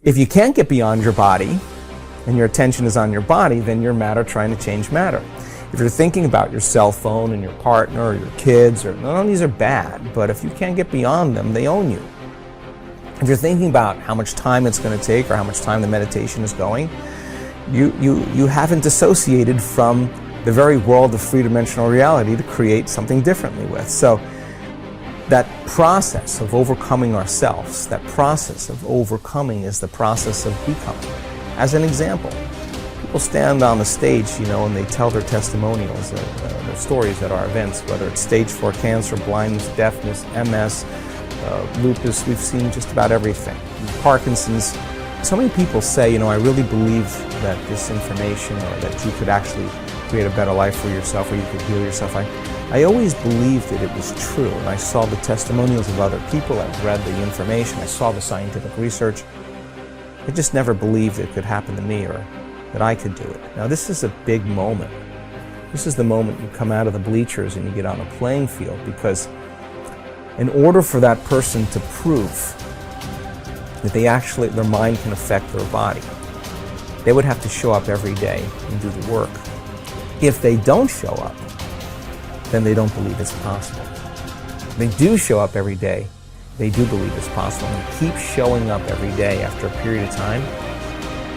If you can't get beyond your body, and your attention is on your body, then you're matter trying to change matter. If you're thinking about your cell phone and your partner or your kids, or none of these are bad, but if you can't get beyond them, they own you. If you're thinking about how much time it's going to take or how much time the meditation is going, you haven't dissociated from the very world of three-dimensional reality to create something differently with. So that process of overcoming ourselves, that process of overcoming is the process of becoming. As an example, people stand on the stage, and they tell their testimonials, their stories at our events, whether it's stage 4 cancer, blindness, deafness, MS, lupus. We've seen just about everything. Parkinson's. So many people say, I really believe that this information, or that you could actually create a better life for yourself, or you could heal yourself. I always believed that it was true, and I saw the testimonials of other people. I've read the information. I saw the scientific research. I just never believed it could happen to me, or that I could do it. Now, this is a big moment. This is the moment you come out of the bleachers and you get on a playing field, because in order for that person to prove that their mind can affect their body, they would have to show up every day and do the work. If they don't show up, then they don't believe it's possible. If they do show up every day, they do believe it's possible. And you keep showing up every day after a period of time,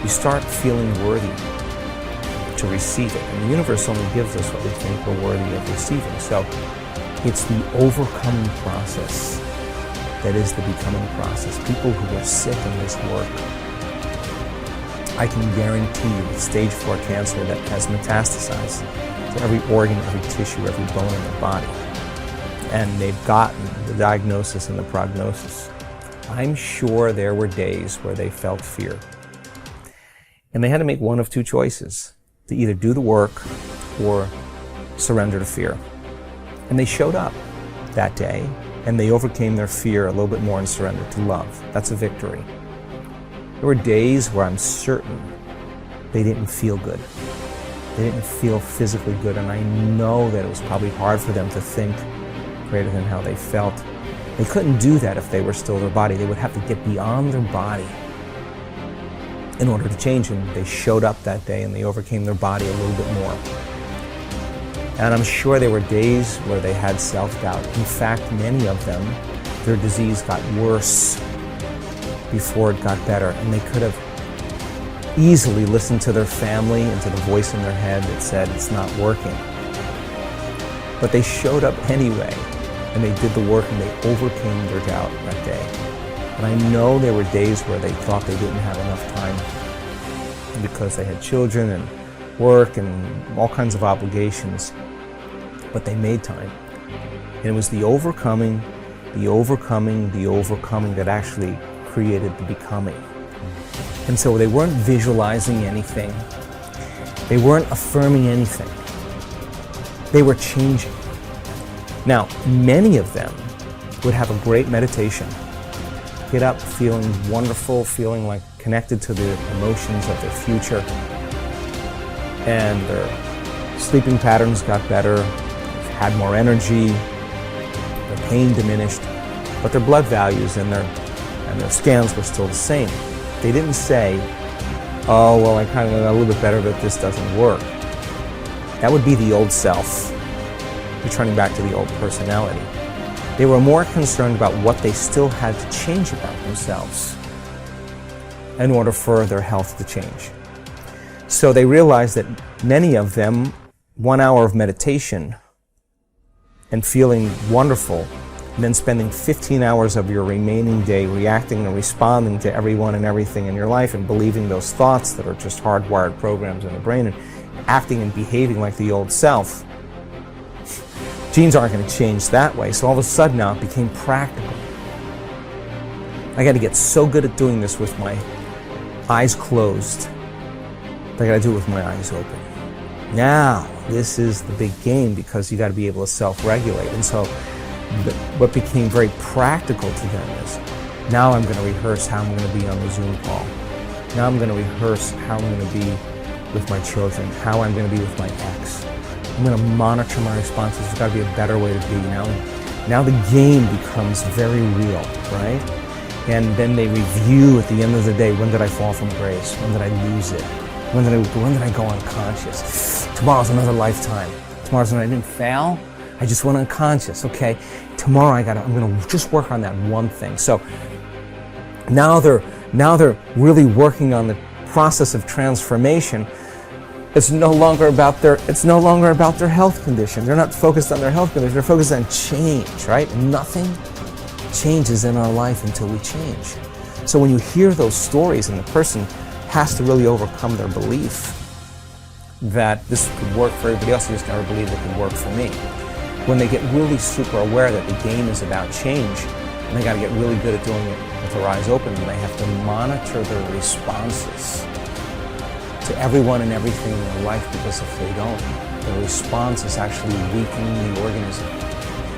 you start feeling worthy to receive it. And the universe only gives us what we think we're worthy of receiving. So it's the overcoming process that is the becoming process. People who are sick in this work, I can guarantee you with stage 4 cancer that has metastasized to every organ, every tissue, every bone in their body, and they've gotten the diagnosis and the prognosis, I'm sure there were days where they felt fear. And they had to make one of two choices: to either do the work or surrender to fear. And they showed up that day, and they overcame their fear a little bit more and surrendered to love. That's a victory. There were days where I'm certain they didn't feel good. They didn't feel physically good, and I know that it was probably hard for them to think greater than how they felt. They couldn't do that if they were still their body. They would have to get beyond their body in order to change, and they showed up that day and they overcame their body a little bit more. And I'm sure there were days where they had self-doubt. In fact, many of them, their disease got worse before it got better, and they could have easily listened to their family and to the voice in their head that said it's not working. But they showed up anyway, and they did the work, and they overcame their doubt that day. And I know there were days where they thought they didn't have enough time because they had children and work and all kinds of obligations, but they made time. And it was the overcoming that actually created the becoming. And so they weren't visualizing anything. They weren't affirming anything. They were changing. Now, many of them would have a great meditation, get up feeling wonderful, feeling like connected to the emotions of their future, and their sleeping patterns got better, had more energy, their pain diminished, but their blood values and their scans were still the same. They didn't say, oh, well, I kind of got a little bit better, but this doesn't work. That would be the old self, returning back to the old personality. They were more concerned about what they still had to change about themselves in order for their health to change. So they realized that many of them, 1 hour of meditation and feeling wonderful, and then spending 15 hours of your remaining day reacting and responding to everyone and everything in your life and believing those thoughts that are just hardwired programs in the brain and acting and behaving like the old self. Genes aren't going to change that way, so all of a sudden now it became practical. I got to get so good at doing this with my eyes closed, but I got to do it with my eyes open. Now, this is the big game, because you got to be able to self-regulate. And so what became very practical to them is, now I'm going to rehearse how I'm going to be on the Zoom call. Now I'm going to rehearse how I'm going to be with my children, how I'm going to be with my ex. I'm going to monitor my responses. There's got to be a better way to be now. Now the game becomes very real, right? And then they review at the end of the day, when did I fall from grace? When did I lose it? When did I go unconscious? Tomorrow's another lifetime. Tomorrow's when I didn't fail, I just went unconscious. Okay, tomorrow I'm gonna just work on that one thing. So now they're really working on the process of transformation. It's no longer about their health condition. They're not focused on their health condition. They're focused on change, right? Nothing changes in our life until we change. So when you hear those stories and the person has to really overcome their belief that this could work for everybody else, they just never believed it could work for me. When they get really super aware that the game is about change, and they got to get really good at doing it with their eyes open, and they have to monitor their responses to everyone and everything in their life, because if they don't, the response is actually weakening the organism.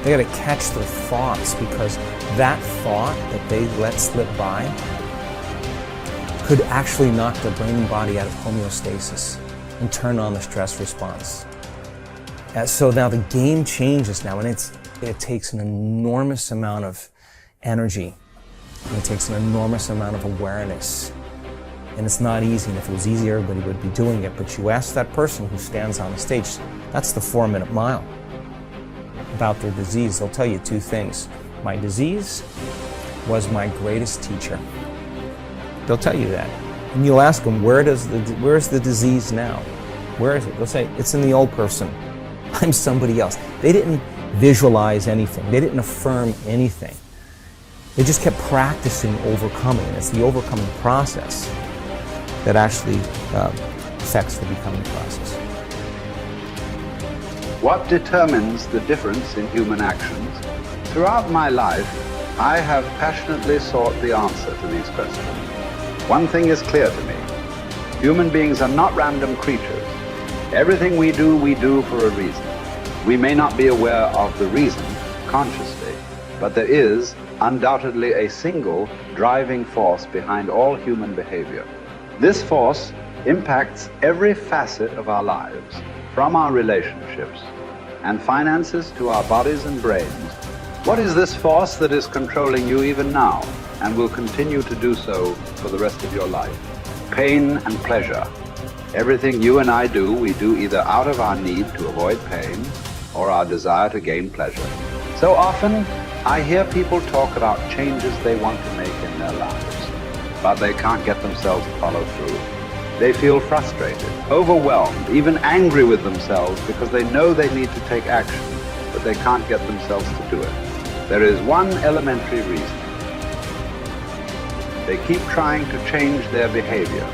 They got to catch their thoughts, because that thought that they let slip by could actually knock their brain and body out of homeostasis and turn on the stress response. So now the game changes now, and it takes an enormous amount of energy, and it takes an enormous amount of awareness. And it's not easy, and if it was easy, everybody would be doing it. But you ask that person who stands on the stage, that's the 4-minute mile, about their disease. They'll tell you two things. My disease was my greatest teacher. They'll tell you that. And you'll ask them, where's the disease now? Where is it? They'll say, it's in the old person. I'm somebody else. They didn't visualize anything. They didn't affirm anything. They just kept practicing overcoming. And it's the overcoming process that actually affects the becoming process. What determines the difference in human actions? Throughout my life, I have passionately sought the answer to these questions. One thing is clear to me. Human beings are not random creatures. Everything we do for a reason. We may not be aware of the reason consciously, but there is undoubtedly a single driving force behind all human behavior. This force impacts every facet of our lives, from our relationships and finances to our bodies and brains. What is this force that is controlling you even now and will continue to do so for the rest of your life? Pain and pleasure. Everything you and I do, we do either out of our need to avoid pain or our desire to gain pleasure. So often, I hear people talk about changes they want to make in their lives, but they can't get themselves to follow through. They feel frustrated, overwhelmed, even angry with themselves because they know they need to take action, but they can't get themselves to do it. There is one elementary reason. They keep trying to change their behavior,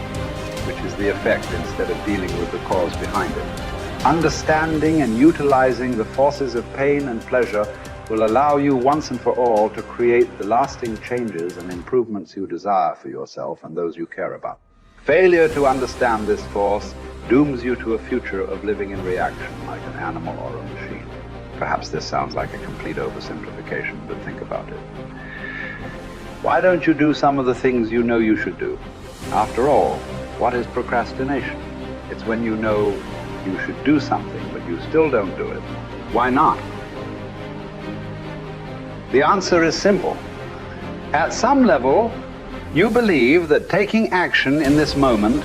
which is the effect instead of dealing with the cause behind it. Understanding and utilizing the forces of pain and pleasure will allow you once and for all to create the lasting changes and improvements you desire for yourself and those you care about. Failure to understand this force dooms you to a future of living in reaction like an animal or a machine. Perhaps this sounds like a complete oversimplification, but think about it. Why don't you do some of the things you know you should do? After all, what is procrastination? It's when you know you should do something, but you still don't do it. Why not? The answer is simple. At some level, you believe that taking action in this moment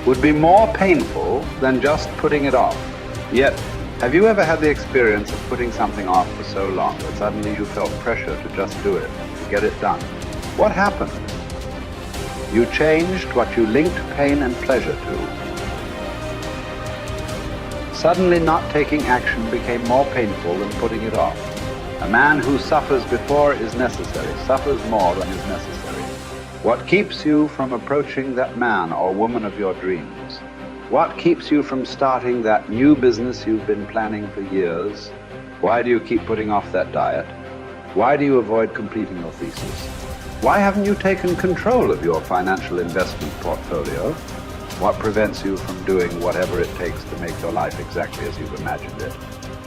would be more painful than just putting it off. Yet, have you ever had the experience of putting something off for so long that suddenly you felt pressure to just do it, to get it done? What happened? You changed what you linked pain and pleasure to. Suddenly not taking action became more painful than putting it off. A man who suffers before is necessary, suffers more than is necessary. What keeps you from approaching that man or woman of your dreams? What keeps you from starting that new business you've been planning for years? Why do you keep putting off that diet? Why do you avoid completing your thesis? Why haven't you taken control of your financial investment portfolio? What prevents you from doing whatever it takes to make your life exactly as you've imagined it?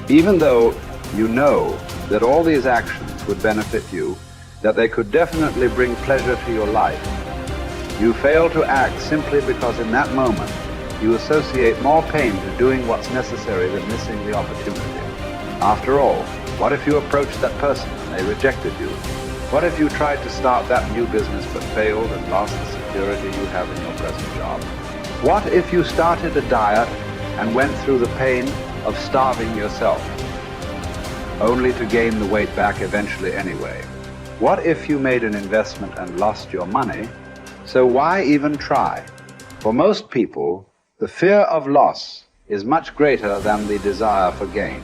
Even though you know that all these actions would benefit you, that they could definitely bring pleasure to your life, you fail to act simply because in that moment you associate more pain to doing what's necessary than missing the opportunity. After all, what if you approached that person and they rejected you? What if you tried to start that new business but failed and lost the security you have in your present job? What if you started a diet and went through the pain of starving yourself, only to gain the weight back eventually anyway? What if you made an investment and lost your money? So why even try? For most people, the fear of loss is much greater than the desire for gain,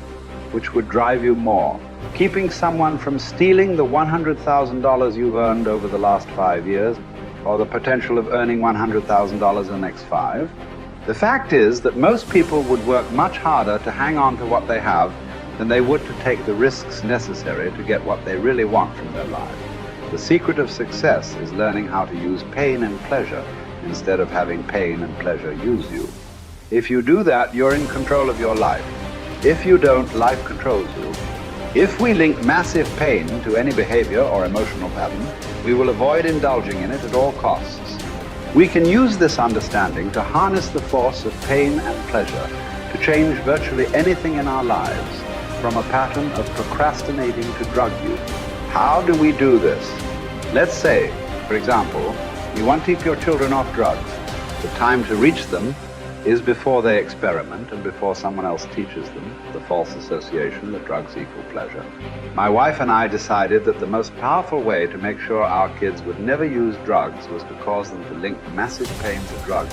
which would drive you more. Keeping someone from stealing the $100,000 you've earned over the last 5 years, or the potential of earning $100,000 in the next 5. The fact is that most people would work much harder to hang on to what they have than they would to take the risks necessary to get what they really want from their lives. The secret of success is learning how to use pain and pleasure instead of having pain and pleasure use you. If you do that, you're in control of your life. If you don't, life controls you. If we link massive pain to any behavior or emotional pattern, we will avoid indulging in it at all costs. We can use this understanding to harness the force of pain and pleasure to change virtually anything in our lives, from a pattern of procrastinating to drug use. How do we do this? Let's say, for example, you want to keep your children off drugs. The time to reach them is before they experiment and before someone else teaches them the false association that drugs equal pleasure. My wife and I decided that the most powerful way to make sure our kids would never use drugs was to cause them to link massive pain to drugs.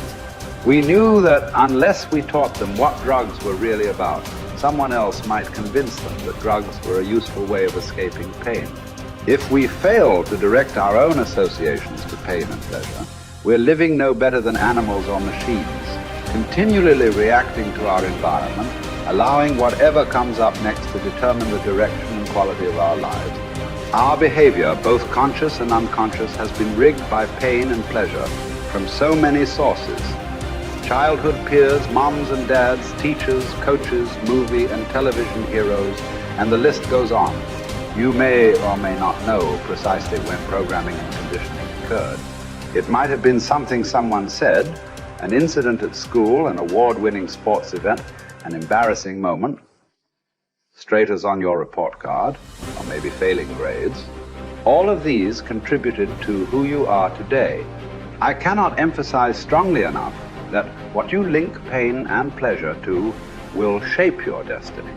We knew that unless we taught them what drugs were really about, someone else might convince them that drugs were a useful way of escaping pain. If we fail to direct our own associations to pain and pleasure, we're living no better than animals or machines, continually reacting to our environment, allowing whatever comes up next to determine the direction and quality of our lives. Our behavior, both conscious and unconscious, has been rigged by pain and pleasure from so many sources. Childhood peers, moms and dads, teachers, coaches, movie and television heroes, and the list goes on. You may or may not know precisely when programming and conditioning occurred. It might have been something someone said, an incident at school, an award-winning sports event, an embarrassing moment, straight as on your report card, or maybe failing grades. All of these contributed to who you are today. I cannot emphasize strongly enough that what you link pain and pleasure to will shape your destiny.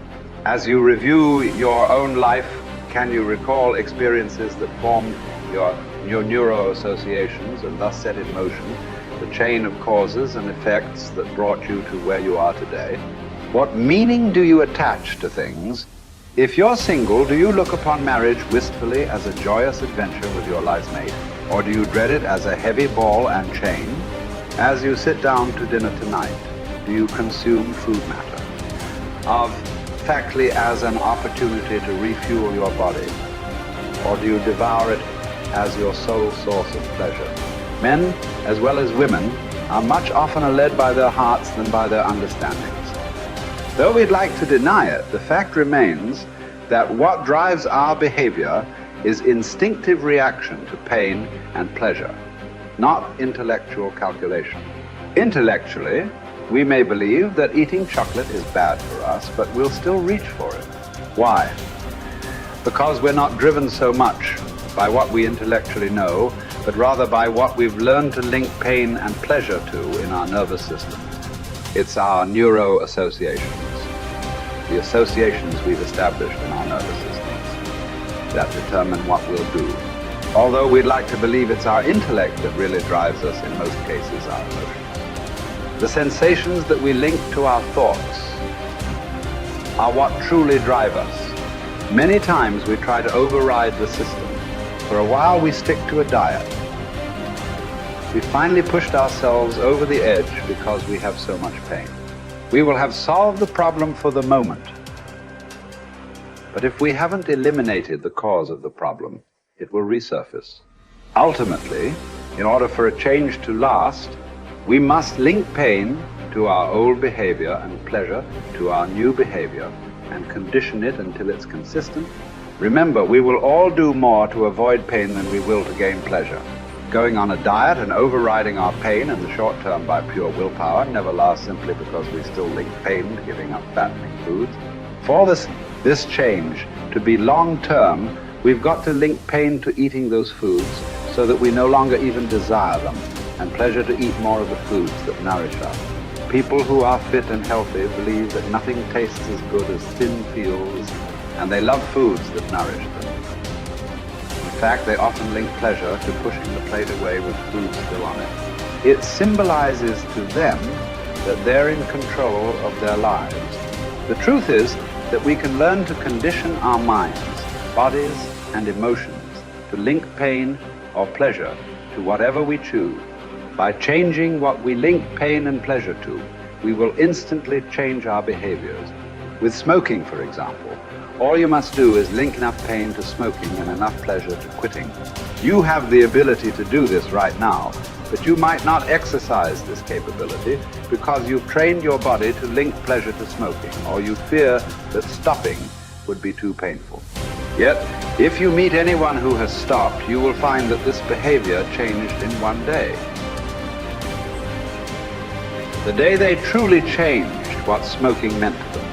As you review your own life, can you recall experiences that formed your neuro-associations and thus set in motion the chain of causes and effects that brought you to where you are today? What meaning do you attach to things? If you're single, do you look upon marriage wistfully as a joyous adventure with your life's mate? Or do you dread it as a heavy ball and chain? As you sit down to dinner tonight, do you consume food matter? Of factly as an opportunity to refuel your body? Or do you devour it as your sole source of pleasure? Men, as well as women, are much oftener led by their hearts than by their understandings. Though we'd like to deny it, the fact remains that what drives our behavior is instinctive reaction to pain and pleasure, not intellectual calculation. Intellectually, we may believe that eating chocolate is bad for us, but we'll still reach for it. Why? Because we're not driven so much by what we intellectually know, but rather by what we've learned to link pain and pleasure to in our nervous system. It's our neuro-associations, the associations we've established in our nervous systems that determine what we'll do. Although we'd like to believe it's our intellect that really drives us, in most cases our emotions. The sensations that we link to our thoughts are what truly drive us. Many times we try to override the system. For a while we stick to a diet. We finally pushed ourselves over the edge because we have so much pain. We will have solved the problem for the moment. But if we haven't eliminated the cause of the problem, it will resurface. Ultimately, in order for a change to last, we must link pain to our old behavior and pleasure to our new behavior and condition it until it's consistent. Remember, we will all do more to avoid pain than we will to gain pleasure. Going on a diet and overriding our pain in the short term by pure willpower never lasts simply because we still link pain to giving up fattening foods. For this change to be long-term, We've got to link pain to eating those foods so that we no longer even desire them, and pleasure to eat more of the foods that nourish us. People who are fit and healthy believe that nothing tastes as good as thin fields, and they love foods that nourish them. In fact, they often link pleasure to pushing the plate away with food still on it. It symbolizes to them that they're in control of their lives. The truth is that we can learn to condition our minds, bodies, and emotions to link pain or pleasure to whatever we choose. By changing what we link pain and pleasure to, we will instantly change our behaviors. With smoking, for example, all you must do is link enough pain to smoking and enough pleasure to quitting. You have the ability to do this right now, but you might not exercise this capability because you've trained your body to link pleasure to smoking, or you fear that stopping would be too painful. Yet, if you meet anyone who has stopped, you will find that this behavior changed in one day. The day they truly changed what smoking meant to them,